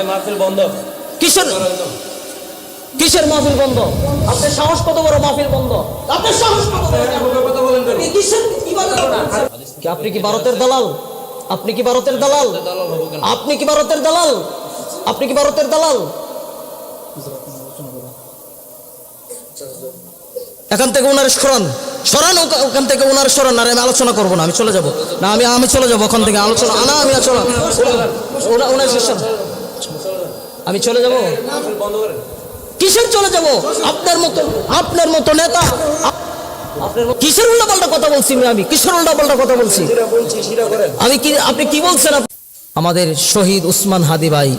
মাহফিল বন্ধ। কিসের কিসের মাহফিল বন্ধ? আপনার সাহস কত বড়? মাহফিল বন্ধ? আপনার সাহস কত বড়? কথা বলেন কেন? কিসের কিভাবে করেন? আপনি কি ভারতের দালাল? আপনি কি ভারতের দালাল? দালাল হবো কেন? আপনি কি ভারতের দালাল? আপনি কি ভারতের দালাল? এখান থেকে ওনার সরান, সরান ওখান থেকে ওনার সরান। আর আমি আলোচনা করবো না, আমি চলে যাব না, আমি চলে যাবো ওখান থেকে। আলোচনা না, আমি চলে ওনার সরান, আমি চলে যাব। মাহফিল বন্ধ করেন। কিসের চলে যাব? আপনার মতো নেতা কিসের উল্টাপাল্টা কথা বলছি? আমি কিসের উল্টাপাল্টা কথা বলছি? যেটা বলছি সেটা করেন। আমি কি, আপনি কি বলছেন? আমাদের শহীদ উসমান হাদি ভাই,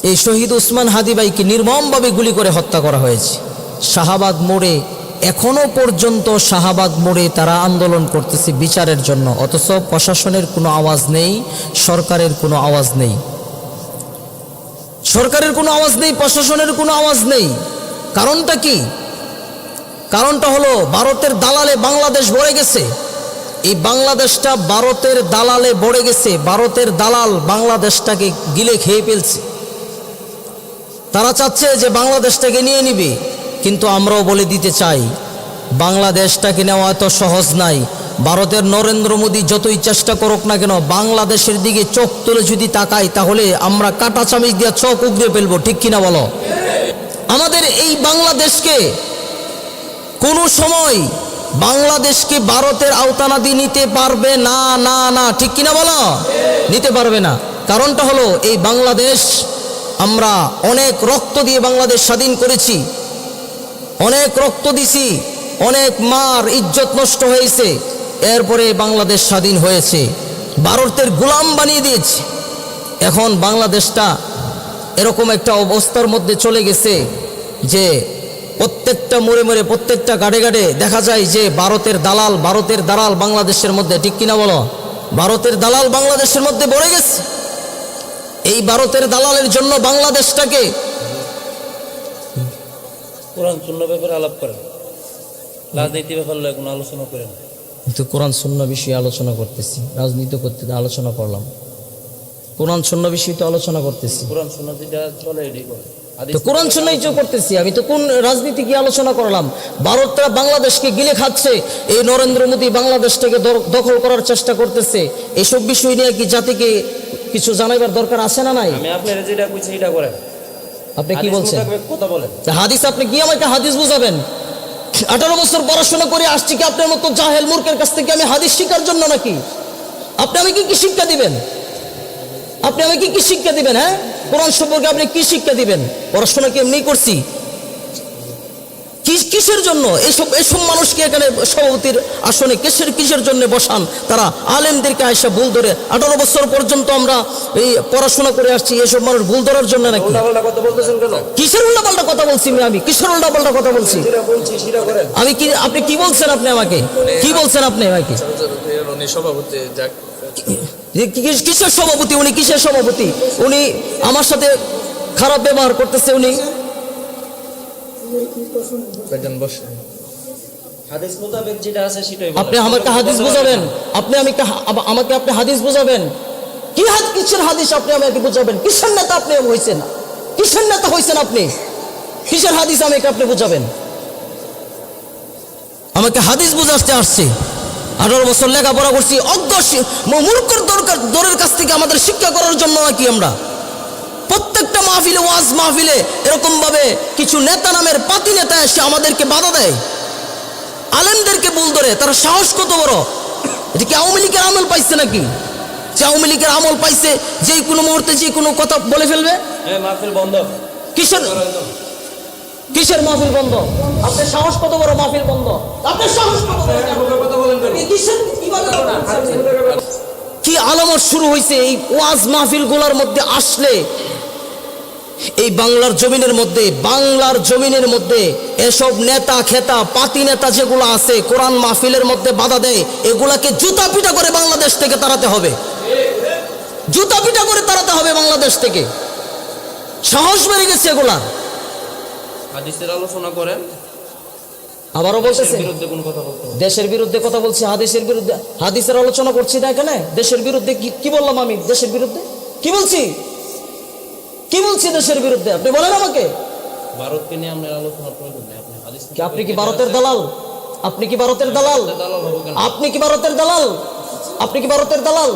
এই শহীদ উসমান হাদি ভাইকে নির্মমভাবে গুলি করে হত্যা করা হয়েছে শাহবাগ মোড়ে। এখনো পর্যন্ত শাহবাগ মোড়ে তারা আন্দোলন করতেছে বিচারের জন্য, অথচ প্রশাসনের কোনো আওয়াজ নেই, সরকারের কোনো আওয়াজ নেই, সরকারের কোনো আওয়াজ নেই, প্রশাসনের কোনো আওয়াজ নেই। কারণটা কি? কারণটা হলো ভারতের দালালে বাংলাদেশ ভরে গেছে। এই বাংলাদেশটা ভারতের দালালে ভরে গেছে। ভারতের দালাল বাংলাদেশটাকে গিলে খেয়ে ফেলছে। তারা চাচ্ছে যে বাংলাদেশটাকে নিয়ে নিবে, কিন্তু আমরাও বলে দিতে চাই বাংলাদেশটাকে নেওয়া এত সহজ নাই। ভারতের নরেন্দ্র মোদী যতই চেষ্টা করুক না কেন, বাংলাদেশের দিকে চোখ তুলে যদি তাকাই তাহলে আমরা কাটা চামিচ দিয়ে চোখ উগড়ে ফেলবো, ঠিক কিনা বলো? আমাদের এই বাংলাদেশকে কোনো সময় বাংলাদেশকে ভারতের আওতানাদি নিতে পারবে না, না না, ঠিক কিনা বলো? নিতে পারবে না। কারণটা হলো এই বাংলাদেশ আমরা অনেক রক্ত দিয়ে বাংলাদেশ স্বাধীন করেছি, অনেক রক্ত দিছি, অনেক মার ইজ্জত নষ্ট হয়েছে, এরপরে বাংলাদেশ স্বাধীন হয়েছে। ভারতের গোলাম বানিয়ে দিয়েছে। এখন বাংলাদেশটা এরকম একটা অবস্থার মধ্যে চলে গেছে যে প্রত্যেকটা মোড়ে মোড়ে, প্রত্যেকটা গাড়ে গাড়ে দেখা যায় যে ভারতের দালাল বাংলাদেশের মধ্যে, ঠিক কিনা বলো? ভারতের দালাল বাংলাদেশের মধ্যে ভরে গেছে। এই ভারতের দালালের জন্য বাংলাদেশটাকে কোরআন সুন্নাহ ব্যাপারে আলাপ করেন, রাজনীতি ব্যাপারে কোনো আলোচনা করেন। কিন্তু কোরআন সুন্নাহ বিষয়ে আলোচনা করতেছি, রাজনীতি করতে আলোচনা করলাম, কোরআন সুন্নাহ বিষয়ে তো আলোচনা করতেছি। কোরআন সুন্নাহ যেটা চলে এটাই করে। তো কোরআন সুন্নাহই তো করতেছি আমি, তো কোন রাজনীতি কি আলোচনা করলাম? ভারতরা বাংলাদেশকে গিলে খাচ্ছে, এই নরেন্দ্র মোদী বাংলাদেশটাকে দখল করার চেষ্টা করতেছে। এইসব বিষয় নিয়ে কি জাতিকে কিছু জানাইবার দরকার আছে না নাই? আমি আপনার যেটা কইছি এটা করেন। আপনি কি বলছেন? কথা বলেন। হাদিস, আপনি কি আমাকে হাদিস বুঝাবেন? 18 বছর পড়াশোনা করে আসছি কি আপনার মতো জাহেল মূর্খের কাছ থেকে আমি হাদিস শিখার জন্য নাকি? আপনি আমাকে কি শিক্ষা দিবেন? আপনি আমাকে কি শিক্ষা দিবেন? হ্যাঁ, কোরআন সম্পর্কে আপনি কি শিক্ষা দিবেন? পড়াশোনা কি এমনি করছি? কিসের জন্য এসব মানুষকে এখানে সভাপতির আসনে কিসের জন্য বসান? তারা আলেমদেরকে আয়সা ভুল ধরে 18 বছর পর্যন্ত আমরা এই পড়াশোনা করে আসছি, এসব মানুষ ভুল ধরার জন্য নাকি? উল্টাপাল্টা কথা বলতেছেন কেন? কিসের উল্টাপাল্টা কথা বলছি আমি? কিসের উল্টাপাল্টা কথা বলছি? যেটা বলছি সেটা করেন। আমি কি, আপনি কি বলছেন? আপনি আমাকে কি বলছেন? আপনি আমাকে সভাপতি কিসের সভাপতি? উনি কিসের সভাপতি? উনি আমার সাথে খারাপ ব্যবহার করতেছে। উনি হাদিস মোতাবেক যেটা আছে সেটাই বলেন। আপনি আমাকে হাদিস বুঝাবেন? আমাকে আপনি হাদিস বুঝাবেন? কিসের হাদিস আপনি আমাকে বুঝাবেন? কিসের নেতা আপনি হয়েছেন? কিসের নেতা হয়েছেন আপনি? কিসের হাদিস আমাকে আপনি বুঝাবেন? আমাকে হাদিস বুঝাতে আসছে। 18 বছর লেখাপড়া করছি, অজ্ঞ মূর্খর দরের কাছ থেকে আমাদের শিক্ষা করার জন্য নাকি আমরা প্রত্যেকটা মাহফিলে, ওয়াজ মাহফিলে এরকম ভাবে কিছু নেতা নামের পাতি নেতা এসে আমাদেরকে বাধা দেয়, আলেমদেরকে ভুল ধরে। তারা সাহস কত বড়! এটা কি আওয়ামী লীগের আমল পাইছে নাকি? যে আওয়ামী লীগের আমল পাইছে, যে কোনো মুহূর্তে যে কোনো কথা বলে ফেলবে। মাহফিল বন্ধ। কিসের মাহফিল বন্ধ? আপনার সাহস কত বড়? মাহফিল বন্ধ? আপনার সাহস কত বড়? কথা বলেন কেন? কি আলামত শুরু হয়েছে এই ওয়াজ মাহফিল গুলার মধ্যে আসলে? এই বাংলার জমিনের মধ্যে এসব নেতা খেতা পাতি নেতা যেগুলো আছে, কোরআন মাহফিলের মধ্যে বাধা দেয়, এগুলাকে জুতা পিটা করে বাংলাদেশ থেকে তাড়াতে হবে। জুতা পিটা করে তাড়াতে হবে বাংলাদেশ থেকে। সাহস বেড়ে গেছে এগুলা। হাদিসের আলোচনা করেন। আবারও বলতেছে বিরুদ্ধে কোন কথা বলতে হবে? দেশের বিরুদ্ধে কথা বলছি, হাদিসের বিরুদ্ধে। হাদিসের আলোচনা করছি না এখানে। দেশের বিরুদ্ধে কি বললাম আমি? দেশের বিরুদ্ধে কি বলছি? বলছি দেশের বিরুদ্ধে? আপনি বলেন আমাকে। ভারতকে নিয়ে আমরা আলোচনার প্রয়োজন নেই, আপনি হাদিস কি আপনি কি ভারতের দালাল? আপনি কি ভারতের দালাল? দালাল হবো কেন? আপনি কি ভারতের দালাল? আপনি কি ভারতের দালাল?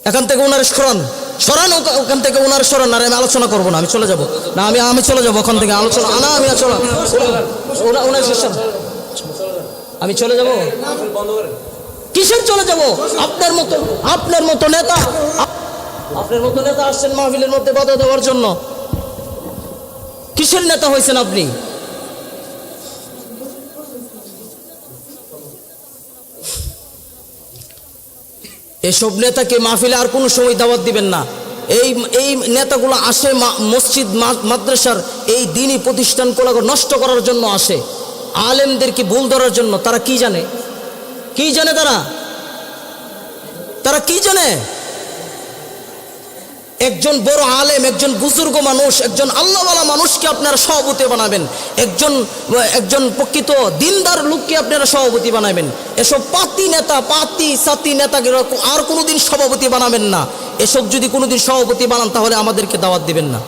এখান থেকে ওনার সরান, সরান ওখান থেকে ওনার সরান। আর আমি আলোচনা করবো না, আমি চলে যাব না, আমি চলে যাবো ওখান থেকে। আলোচনা না, আমি না চলা ওনার শেষ। আমি চলে যাব? বন্ধ করেন। কিসের চলে যাব? আপনার মতো নেতা, আপনার মতো নেতা আসছেন মাহফিলের মধ্যে বাধা দেওয়ার জন্য। কিসের নেতা হয়েছেন আপনি? এসব নেতাকে মাহফিলে আর কোনো সময় দাওয়াত দিবেন না। এই নেতাগুলো আসে মসজিদ মাদ্রাসার এই দিনই প্রতিষ্ঠানগুলো নষ্ট করার জন্য আসে, আলেমদেরকে ভুল ধরার জন্য। তারা কি জানে? কি জানে তারা কি জানে? একজন বড় আলেম, একজন বুজুর্গ মানুষ, একজন আল্লাহওয়ালা মানুষকে আপনারা সভাপতি বানাবেন, একজন প্রকৃত দিনদার লোককে আপনারা সভাপতি বানাবেন। এসব পাতি সাতি নেতাকে আর কোনোদিন সভাপতি বানাবেন না। এসব যদি কোনোদিন সভাপতি বানান তাহলে আমাদেরকে দাওয়াত দিবেন না।